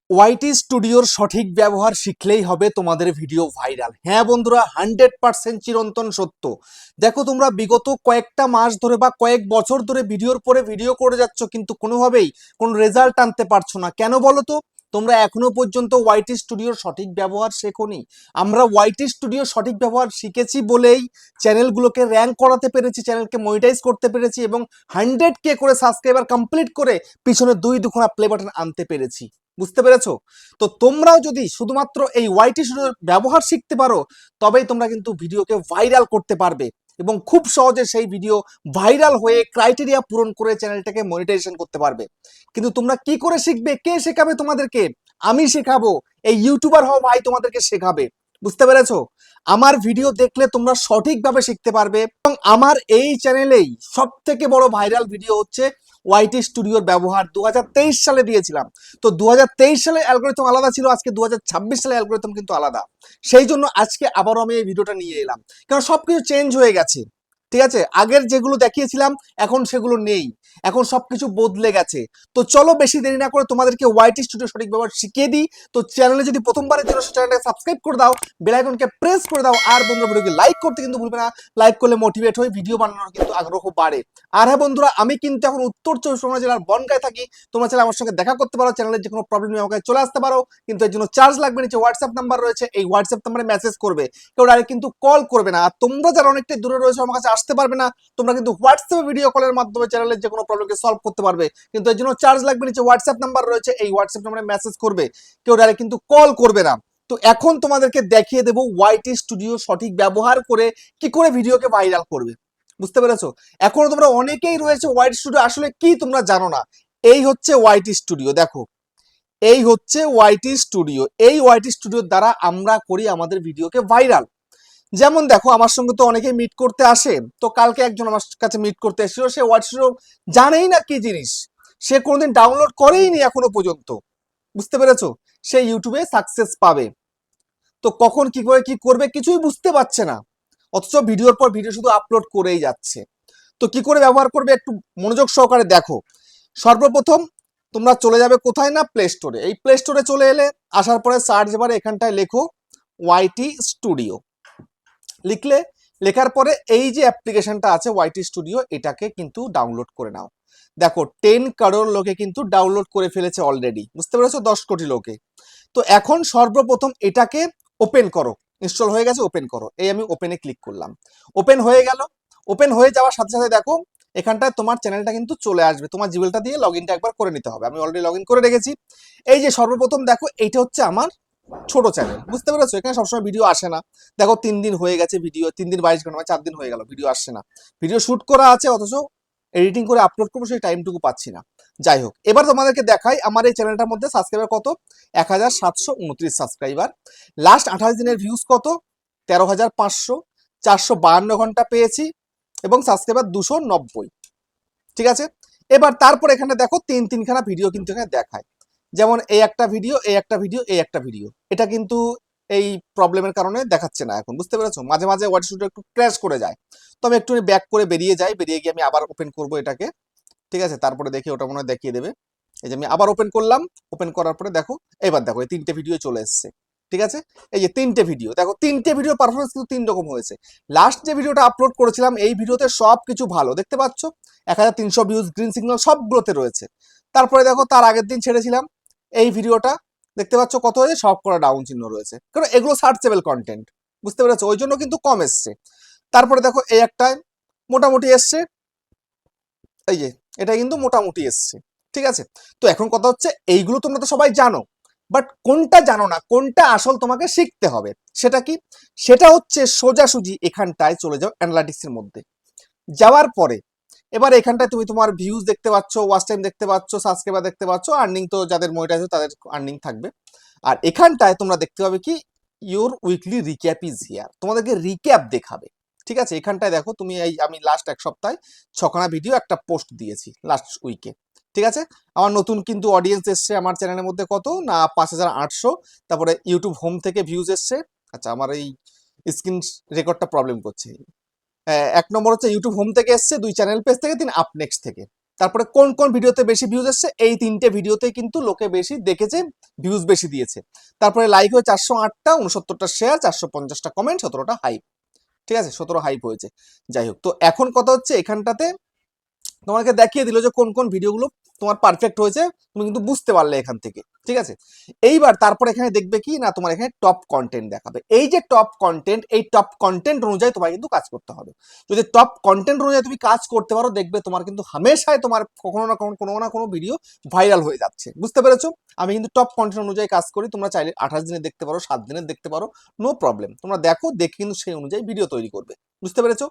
ওয়াইটি স্টুডিওর সঠিক ব্যবহার শিখলেই হবে তোমাদের ভিডিও ভাইরাল। হ্যাঁ বন্ধুরা, 100% চিরন্তন সত্য। দেখো, তোমরা বিগত কয়েকটা মাস ধরে বা কয়েক বছর ধরে ভিডিওর পরে ভিডিও করে যাচ্ছ, কিন্তু কোনোভাবেই কোনো রেজাল্ট আনতে পারছো না। কেন বলো তো? তোমরা এখনো পর্যন্ত ওয়াইটি স্টুডিওর সঠিক ব্যবহার শেখোনি। আমরা ওয়াইটি স্টুডিওর সঠিক ব্যবহার শিখেছি বলেই চ্যানেলগুলোকে র্যাঙ্ক করাতে পেরেছি, চ্যানেলকে মনিটাইজ করতে পেরেছি এবং 100K করে সাবস্ক্রাইবার কমপ্লিট করে পিছনে 2 দুখানা প্লে বাটন আনতে পেরেছি। বুঝতে পেরেছো? তো তোমরাও যদি শুধুমাত্র এই ওয়াইটি স্টুডিওর ব্যবহার শিখতে পারো, তবেই তোমরা কিন্তু ভিডিওকে ভাইরাল করতে পারবে এবং খুব সহজে সেই ভিডিও ভাইরাল হয়ে ক্রাইটেরিয়া পূরণ করে চ্যানেলটাকে মনিটাইজেশন করতে পারবে। কিন্তু তোমরা কি করে শিখবে? কে শেখাবে তোমাদেরকে? আমি শেখাবো। এই ইউটিউবার হও ভাই, তোমাদেরকে শেখাবে। বুঝতে পেরেছো? আমার ভিডিও দেখলে তোমরা সঠিকভাবে শিখতে পারবে এবং আমার এই চ্যানেলেই সব থেকে বড় ভাইরাল ভিডিও হচ্ছে ওয়াইটি স্টুডিওর ব্যবহার 2023 সালে দিয়েছিলাম। তো 2023 সালে অ্যালগরিথম আলাদা ছিল, আজকে 2026 সালে অ্যালগরিথম কিন্তু আলাদা। সেই জন্য আজকে আবারও আমি এই ভিডিওটা নিয়ে এলাম, কারণ সবকিছু চেঞ্জ হয়ে গেছে। ঠিক আছে, আগের যেগুলো দেখিয়েছিলাম এখন সেগুলো নেই, এখন সবকিছু বদলে গেছে। তো চলো বেশি দেরি না করে তোমাদেরকে ওয়াইটি স্টুডিও সঠিক ব্যবহার শিখিয়ে দিই। তো চ্যানেলে যদি প্রথমবারের জন্য চ্যানেলটাকে সাবস্ক্রাইব করে দাও, বেল আইকনকে প্রেস করে দাও, আর বন্ধুরা ভিডিওকে লাইক করতে কিন্তু ভুলবে না। লাইক করলে মোটিভেট হয়ে ভিডিও বানানোর কিন্তু আগ্রহ বাড়ে। আর হ্যাঁ বন্ধুরা, আমি কিন্তু এখন উত্তর 24 পরগনা জেলার বনগাঁয় থাকি। তোমরা চাইলে আমার সঙ্গে দেখা করতে পারো, চ্যানেলের যে কোনো প্রবলেম নিয়ে আমাকে চলে আসতে পারো, কিন্তু এর জন্য চার্জ লাগবে। নিচে হোয়াটসঅ্যাপ নাম্বার রয়েছে, এই হোয়াটসঅ্যাপ নাম্বারে মেসেজ করবে, কেউ ডাইরেক্ট কিন্তু কল করবে না। আর তোমরা যারা অনেকটাই দূরে রয়েছে, আমার কাছে আসতে পারবে না, তোমরা কিন্তু হোয়াটসঅ্যাপে ভিডিও কলের মাধ্যমে চ্যানেলের যে কোনো প্রবলেমকে সলভ করতে পারবে, কিন্তু এর জন্য চার্জ লাগবে। নিচে হোয়াটসঅ্যাপ নাম্বার রয়েছে, এই হোয়াটসঅ্যাপ নাম্বারে মেসেজ করবে, কেউ ডাইরেক্ট কিন্তু কল করবে না। তো এখন তোমাদেরকে দেখিয়ে দেবো ওয়াইটি স্টুডিও সঠিক ব্যবহার করে কি করে ভিডিওকে ভাইরাল করবে। বুঝতে পেরেছো? এখনো তোমরা অনেকেই রয়েছে ওয়াইটি স্টুডিও আসলে কি তোমরা জানো না। এই হচ্ছে ওয়াইটি স্টুডিও, দেখো এই হচ্ছে ওয়াইটি স্টুডিও। এই ওয়াইটি স্টুডিওর দ্বারা আমরা করি আমাদের ভিডিওকে ভাইরাল। যেমন দেখো, আমার সঙ্গে তো অনেকেই মিট করতে আসে। তো কালকে একজন আমার কাছে মিট করতে এসেছিল, সে ওয়াইটি স্টুডিও জানেই না কি জিনিস, সে কোনোদিন ডাউনলোড করেই নি এখনো পর্যন্ত। বুঝতে পেরেছো? সে ইউটিউবে সাকসেস পাবে, তো কখন কি করে কি করবে কিছুই বুঝতে পারছে না, অথচ ভিডিওর পর ভিডিও শুধু আপলোড করেই যাচ্ছে। তো কি করে ব্যবহার করবে একটু মনোযোগ সহকারে দেখো। সর্বপ্রথম তোমরা চলে যাবে কোথায় না, প্লে স্টোরে। এই প্লে স্টোরে চলে এলে, আসার পরে সার্চ বারে এখানটায় লেখো ওয়াইটি স্টুডিও। লিখলে, লেখার পরে এই যে অ্যাপ্লিকেশনটা আছে ওয়াইটি স্টুডিও, এটাকে কিন্তু ডাউনলোড করে নাও। দেখো 10 কারোর লোকে কিন্তু ডাউনলোড করে ফেলেছে অলরেডি। বুঝতে পেরেছো? 10 কোটি লোকে। তো এখন সর্বপ্রথম এটাকে ওপেন করো। ইনস্টল হয়ে গেছে, ওপেন করো। এই আমি ওপেনে ক্লিক করলাম, ওপেন হয়ে গেল। ওপেন হয়ে যাওয়ার সাথে সাথে দেখো এখানটায় তোমার চ্যানেলটা কিন্তু চলে আসবে। তোমার জিমেলটা দিয়ে লগ ইনটা একবার করে নিতে হবে, আমি অলরেডি লগ ইন করে রেখেছি। এই যে সর্বপ্রথম দেখো, এইটা হচ্ছে আমার ছোট চ্যানেল। বুঝতে পেরেছো? এখানে সবসময় ভিডিও আসে না। দেখো 3 দিন হয়ে গেছে, ভিডিও 3 দিন 22 ঘন্টা, 4 দিন হয়ে গেল ভিডিও আসছে না। ভিডিও শুট করা আছে, অথচ এডিটিং করে আপলোড করবো সেই টাইমটুকু পাচ্ছি না। যাই হোক, এবার তোমাদেরকে দেখাই আমার এই চ্যানেলটার মধ্যে সাবস্ক্রাইবার কত। 1729 সাবস্ক্রাইবার। লাস্ট 28 দিনের ভিউজ কত? 13,500। 452 ঘন্টা পেয়েছি এবং সাবস্ক্রাইবার 290। ঠিক আছে, এবার তারপর এখানে দেখো তিনখানা ভিডিও কিন্তু এখানে দেখায়। যেমন এই একটা ভিডিও, এই একটা ভিডিও, এই একটা ভিডিও। এটা কিন্তু এই প্রবলেমের কারণে দেখাচ্ছে না এখন। বুঝতে পেরেছো? মাঝে মাঝে ওয়াইটি স্টুডিও একটু ক্র্যাশ করে যায়। তো আমি একটু ব্যাক করে বেরিয়ে যাই, বেরিয়ে গিয়ে আমি আবার ওপেন করব এটাকে। ঠিক আছে, তারপরে দেখি ওটা মনে হয় দেখিয়ে দেবে। এই যে আমি আবার ওপেন করলাম, ওপেন করার পরে দেখো, এবার দেখো এই 3টে ভিডিও চলে এসছে। ঠিক আছে, এই যে 3টে ভিডিও, দেখো 3টে ভিডিও পারফরমেন্স কিন্তু 3 রকম হয়েছে। লাস্ট যে ভিডিওটা আপলোড করেছিলাম, এই ভিডিওতে সব কিছু ভালো দেখতে পাচ্ছ, 1300 ভিউজ, গ্রিন সিগন্যাল সবগুলোতে রয়েছে। তারপরে দেখো তার আগের দিন ছেড়েছিলাম এই ভিডিওটা, দেখতে পাচ্ছ কত হয়েছে, সব করা ডাউন চিহ্ন রয়েছে, কারণ এগুলো সার্চেবল কন্টেন্ট। বুঝতে পেরেছো? ওই জন্য কিন্তু কম এসছে। তারপরে দেখো এই একটা মোটামুটি এসছে, এই যে এটা কিন্তু মোটামুটি এসছে। ঠিক আছে, তো এখন কথা হচ্ছে এইগুলো তোমরা তো সবাই জানো, বাট কোনটা জানো না, কোনটা আসল তোমাকে শিখতে হবে। সেটা কি? সেটা হচ্ছে সোজাসুজি এখানটায় চলে যাও অ্যানালিটিক্সের মধ্যে। যাওয়ার পরে এবার এখানটায় তুমি তোমার ভিউজ দেখতে পাচ্ছ, ওয়াচ টাইম দেখতে পাচ্ছ, সাবস্ক্রাইবার দেখতে পাচ্ছ, আর্নিং তো যাদের মনিটাইজ তাদের আর্নিং থাকবে। আর এখানটায় তোমরা দেখতে পাবে কি, your weekly recap is here, তোমাদেরকে রিক্যাপ দেখাবে। ঠিক আছে, এখানটায় দেখো তুমি, এই আমি লাস্ট এক সপ্তাহে 6খানা ভিডিও একটা পোস্ট দিয়েছি লাস্ট উইকে। ঠিক আছে, আমার নতুন কিন্তু অডিয়েন্স এসছে আমার চ্যানেলের মধ্যে কত না 5,800। তারপরে ইউটিউব হোম থেকে ভিউজ এসছে। আচ্ছা, আমার এই স্ক্রিন রেকর্ডটা প্রবলেম করছে। 1 নম্বর হচ্ছে ইউটিউব হোম থেকে এসছে, 2 চ্যানেল পেজ থেকে, 3 আপনেক্সট থেকে। তারপরে কোন কোন ভিডিওতে বেশি ভিউজ এসছে, এই 3টে ভিডিওতে কিন্তু লোকে বেশি দেখেছে ভিউজ বেশি দিয়েছে। তারপরে লাইক হয়ে 408টা, 69টা শেয়ার, 450টা কমেন্ট, 17টা হাইপ। ঠিক আছে, 17 হাইপ হয়েছে। যাই হোক, তো এখন কথা হচ্ছে এখানটাতে তোমাকে দেখিয়ে দিল যে কোন কোন ভিডিওগুলো তোমার পারফেক্ট হয়েছে, তুমি কিন্তু বুঝতে পারলে এখান থেকে। ঠিক আছে, এইবার তারপর এখানে দেখবে কি না, তোমার এখানে টপ কন্টেন্ট দেখাবে। এই যে টপ কন্টেন্ট, এই টপ কন্টেন্ট অনুযায়ী তোমার কিন্তু কাজ করতে হবে। যদি টপ কন্টেন্ট অনুযায়ী তুমি কাজ করতে পারো, দেখবে তোমার কিন্তু হামেশাই তোমার কখনো না কোনো ভিডিও ভাইরাল হয়ে যাচ্ছে। বুঝতে পেরেছো? আমি কিন্তু টপ কন্টেন্ট অনুযায়ী কাজ করি, তোমরা চাইলে 28 দিনের দেখতে পারো, 7 দিনের দেখতে পারো, নো প্রবলেম। তোমরা দেখো, দেখে কিন্তু সেই অনুযায়ী ভিডিও তৈরি করবে। বুঝতে পেরেছো?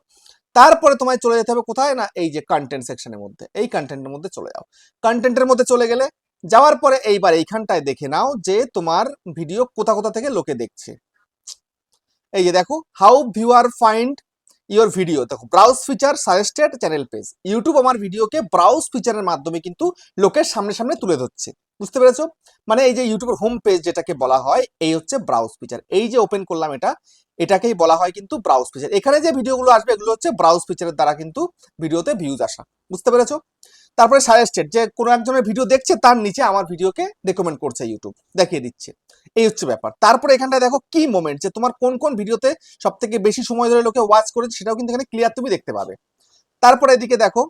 তারপরে তোমায় চলে যেতে হবে কোথায় না, এই যে কন্টেন্ট সেকশনের মধ্যে, এই কন্টেন্টের মধ্যে চলে যাও। কন্টেন্টের মধ্যে চলে গেলে, যাওয়ার পরে এইবার এইখানটায় দেখে নাও যে তোমার ভিডিও কোথা কোথা থেকে লোকে দেখছে। এই যে দেখো, how viewer find your video, দেখো browse feature, suggested, channel page. YouTube আমার ভিডিওকে ব্রাউজ ফিচারের মাধ্যমে কিন্তু লোকের সামনে সামনে তুলে ধরছে। বুঝতে পেরেছো? মানে এই যে ইউটিউবের হোম পেজ যেটাকে বলা হয়, এই হচ্ছে ব্রাউজ ফিচার। এই যে ওপেন করলাম এটাকেই বলা হয় কিন্তু ব্রাউজ ফিচার। এখানে যে ভিডিওগুলো আসবে এগুলো হচ্ছে ব্রাউজ ফিচারের দ্বারা কিন্তু ভিডিওতে ভিউজ আসা। বুঝতে পেরেছো? তারপরে সাজেস্টেড, যে কোনো একজনের ভিডিও দেখছে, তার নিচে আমার ভিডিওকে রেকমেন্ড করছে, ইউটিউব দেখিয়ে দিচ্ছে। এই হচ্ছে ব্যাপার। তারপরে এখানটায় দেখো কি মোমেন্ট, যে তোমার কোন কোন ভিডিওতে সব থেকে বেশি সময় ধরে লোকে ওয়াচ করেছে, সেটাও কিন্তু এখানে ক্লিয়ার তুমি দেখতে পাবে। তারপরে এদিকে দেখো,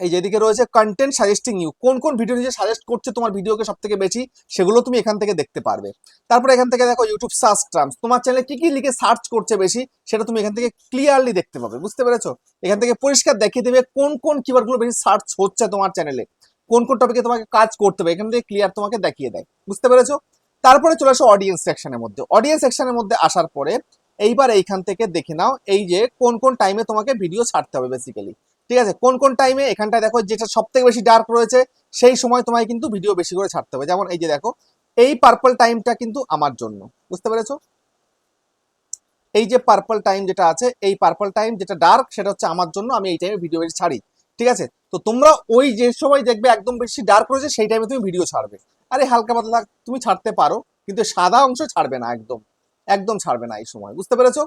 এই যে এদিকে রয়েছে কন্টেন্ট সাজেস্টিং ইউ, কোন কোন ভিডিও নিজে সাজেস্ট করছে তোমার ভিডিওকে সব থেকে বেশি, সেগুলো তুমি এখান থেকে দেখতে পারবে। তারপরে এখান থেকে দেখো ইউটিউব সার্চ টার্মস, তোমার চ্যানেলে কি কি লিখে সার্চ করছে বেশি, সেটা তুমি এখান থেকে ক্লিয়ারলি দেখতে পাবে। বুঝতে পেরেছো? এখান থেকে পরিষ্কার দেখিয়ে দেবে কোন কোন কিওয়ার্ডগুলো বেশি সার্চ হচ্ছে তোমার চ্যানেলে, কোন কোন টপিকে তোমাকে কাজ করতে হবে, এখান থেকে ক্লিয়ার তোমাকে দেখিয়ে দেয়। বুঝতে পেরেছো? তারপরে চলে আসো অডিয়েন্স সেকশনের মধ্যে। অডিয়েন্স সেকশনের মধ্যে আসার পরে এইবার এইখান থেকে দেখে নাও এই যে কোন কোন টাইমে তোমাকে ভিডিও ছাড়তে হবে বেসিক্যালি। ঠিক আছে, কোন কোন টাইমে, এখানটায় দেখো যেটা সব থেকে বেশি ডার্ক রয়েছে, সেই সময় তোমায় কিন্তু ভিডিও বেশি করে ছাড়তে হবে। যেমন এই যে দেখো, এই পার্পল টাইমটা কিন্তু আমার জন্য। বুঝতে পেরেছো? এই যে পার্পল টাইম যেটা আছে, এই পার্পল টাইম যেটা ডার্ক, সেটা হচ্ছে আমার জন্য, আমি এই টাইমে ভিডিও বেশি ছাড়ি। ঠিক আছে, তো তোমরা ওই যে সময় দেখবে একদম বেশি ডার্ক রয়েছে, সেই টাইমে তুমি ভিডিও ছাড়বে। আরে হালকা পাতলা তুমি ছাড়তে পারো, কিন্তু সাদা অংশ ছাড়বে না, একদম একদম ছাড়বে না এই সময়। বুঝতে পেরেছো?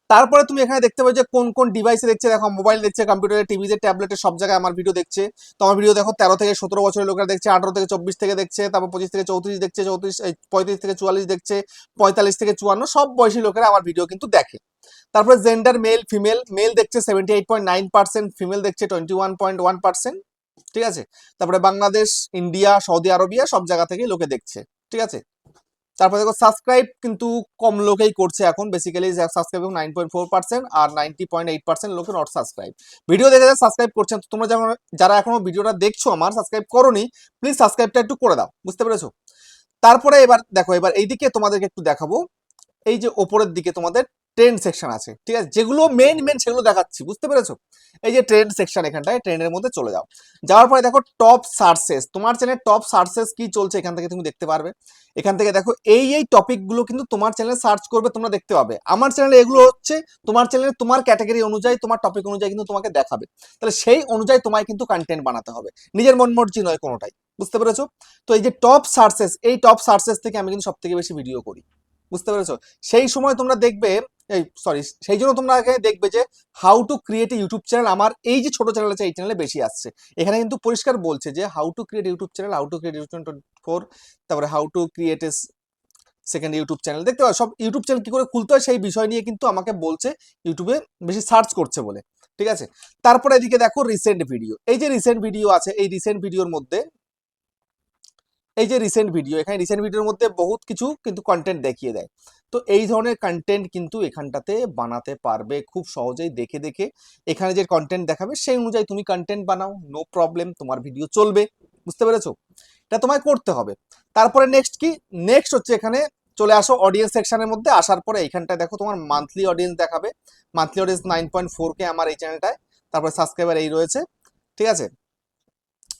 তারপরে তুমি এখানে দেখতে পাবে যে কোন কোন ডিভাইসে দেখছে। দেখো, মোবাইল দেখছে, কম্পিউটারে, টিভিতে, ট্যাবলেটে, সব জায়গায় আমার ভিডিও দেখছে। তো আমার ভিডিও দেখো 13 থেকে 17 বছরের লোকেরা দেখছে, 18 থেকে 24 থেকে দেখছে, তারপর 25 থেকে 34 দেখছে, 35 থেকে 44 দেখছে, 45 থেকে 54, সব বয়সী লোকেরা আমার ভিডিও কিন্তু দেখে। তারপরে জেন্ডার, মেল ফিমেল, মেল দেখছে 78.9%, ফিমেল দেখছে 21.1%। ঠিক আছে, তারপরে বাংলাদেশ, ইন্ডিয়া, সৌদি আরবিয়া, সব জায়গা থেকে লোকে দেখছে। ঠিক আছে, তারপরে দেখো সাবস্ক্রাইব কিন্তু কম লোকেই করছে এখন, বেসিক্যালি সাবস্ক্রাইব 9.4%, আর 90.8% লোকে নট সাবস্ক্রাইব। ভিডিও দেখে সাবস্ক্রাইব করছেন, তো তোমরা যেমন যারা এখনো ভিডিওটা দেখছো আমার, সাবস্ক্রাইব করোনি, প্লিজ সাবস্ক্রাইবটা একটু করে দাও। বুঝতে পেরেছো? তারপরে এবার দেখো, এবার এইদিকে তোমাদেরকে একটু দেখাবো, এই যে ওপরের দিকে তোমাদের ট্রেন্ড সেকশন আছে। ঠিক আছে, যেগুলো মেন মেন সেগুলো দেখাচ্ছি। বুঝতে পেরেছো? এই যে ট্রেন্ড সেকশন, এখানটায় ট্রেন্ডের মধ্যে চলে যাও। যাওয়ার পরে দেখো টপ সার্চেস, তোমার চ্যানেলে টপ সার্চেস কি চলছে এখান থেকে তুমি দেখতে পারবে। এখান থেকে দেখো এই এই টপিকগুলো কিন্তু তোমার চ্যানেলে সার্চ করবে, তোমরা দেখতে পাবে। আমার চ্যানেলে এগুলো হচ্ছে তোমার চ্যানেলে তোমার ক্যাটাগরি অনুযায়ী, তোমার টপিক অনুযায়ী কিন্তু তোমাকে দেখাবে। তাহলে সেই অনুযায়ী তোমায় কিন্তু কন্টেন্ট বানাতে হবে, নিজের মন মর্জি নয় কোনোটাই। বুঝতে পেরেছো? তো এই যে টপ সার্চেস, এই টপ সার্চেস থেকে আমি কিন্তু সব থেকে বেশি ভিডিও করি। বুঝতে পেরেছো? সেই সময় তোমরা দেখবে, এই সরি, সেই জন্য তোমরা এখানে দেখবে যে how to create a YouTube channel, আমার এই যে ছোট চ্যানেল আছে এই চ্যানেলে বেশি আসছে। এখানে কিন্তু পরিষ্কার বলছে যে how to create YouTube channel, how to create YouTube 24, তারপরে how to create a second YouTube channel. দেখতে পাচ্ছ সব ইউটিউব চ্যানেল কি করে খুলতে হয় সেই বিষয় নিয়ে কিন্তু আমাকে বলছে, ইউটিউবে বেশি সার্চ করছে বলে। ঠিক আছে, তারপরে এদিকে দেখো রিসেন্ট ভিডিও, এই যে রিসেন্ট ভিডিও আছে, এই রিসেন্ট ভিডিওর মধ্যে, এই যে রিসেন্ট ভিডিও, এখানে রিসেন্ট ভিডিওর মধ্যে বহুত কিছু কিন্তু কন্টেন্ট দেখিয়ে দেয়। তো এই ধরনের কন্টেন্ট কিন্তু এখানটাতে বানাতে পারবে খুব সহজেই দেখে দেখে। এখানে যে কন্টেন্ট দেখাবে সেই অনুযায়ী তুমি কন্টেন্ট বানাও, নো প্রবলেম, তোমার ভিডিও চলবে। বুঝতে পেরেছো? এটা তোমায় করতে হবে। তারপরে নেক্সট কি, নেক্সট হচ্ছে এখানে চলে আসো অডিয়েন্স সেকশনের মধ্যে। আসার পরে এইখানটায় দেখো তোমার মান্থলি অডিয়েন্স দেখাবে। মান্থলি অডিয়েন্স 9.4K আমার এই চ্যানেলটায়। তারপরে সাবস্ক্রাইবার এই রয়েছে। ঠিক আছে,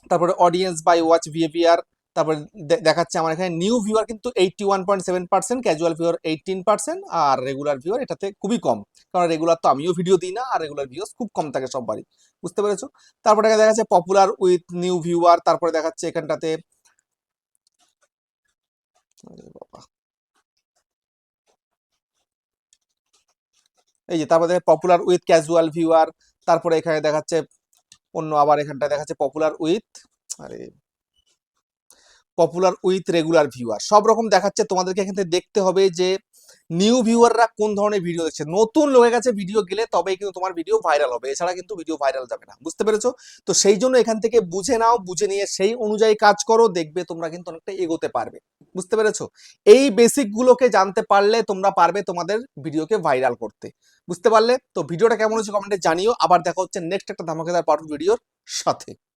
তারপরে অডিয়েন্স বাই ওয়াচ বিহেভিয়ার, তারপরে দেখাচ্ছে আমার এখানে নিউ ভিউয়ার কিন্তু 81.7%, ক্যাজুয়াল ভিউয়ার 18%, আর রেগুলার ভিউয়ার এটাতে খুবই কম, কারণ রেগুলার তো আমিও ভিডিও দিই না, আর রেগুলার ভিউয়ার্স খুব কম থাকে সববারই। বুঝতে পেরেছো? তারপরে দেখা যাচ্ছে পপুলার উইথ নিউ ভিউয়ার, তারপরে দেখাচ্ছে এখানটাতে, এই যে তারপরে পপুলার উইথ ক্যাজুয়াল ভিউয়ার, তারপরে এখানে দেখাচ্ছে অন্য, আবার এখানটা দেখাচ্ছে পপুলার উইথ, আরে পপুলার উইথ রেগুলার ভিউয়ার, সব রকম দেখাচ্ছে। তোমাদেরকে এখান থেকে দেখতে হবে যে নিউ ভিউয়াররা কোন ধরনের ভিডিও দেখছে। নতুন লোকের কাছে ভিডিও গেলে তবেই কিন্তু তোমার ভিডিও ভাইরাল হবে, এছাড়া কিন্তু ভিডিও ভাইরাল যাবে না। বুঝতে পেরেছো? তো সেই জন্য এখান থেকে বুঝে নাও, বুঝে নিয়ে সেই অনুযায়ী কাজ করো, দেখবে তোমরা কিন্তু অনেকটা এগোতে পারবে। বুঝতে পেরেছো? এই বেসিক গুলোকে জানতে পারলে তোমরা পারবে তোমাদের ভিডিওকে ভাইরাল করতে। বুঝতে পারলে? তো ভিডিওটা কেমন হচ্ছে কমেন্টে জানিও। আবার দেখা হচ্ছে নেক্সট একটা ধামাকেদার পার্ট ভিডিওর সাথে।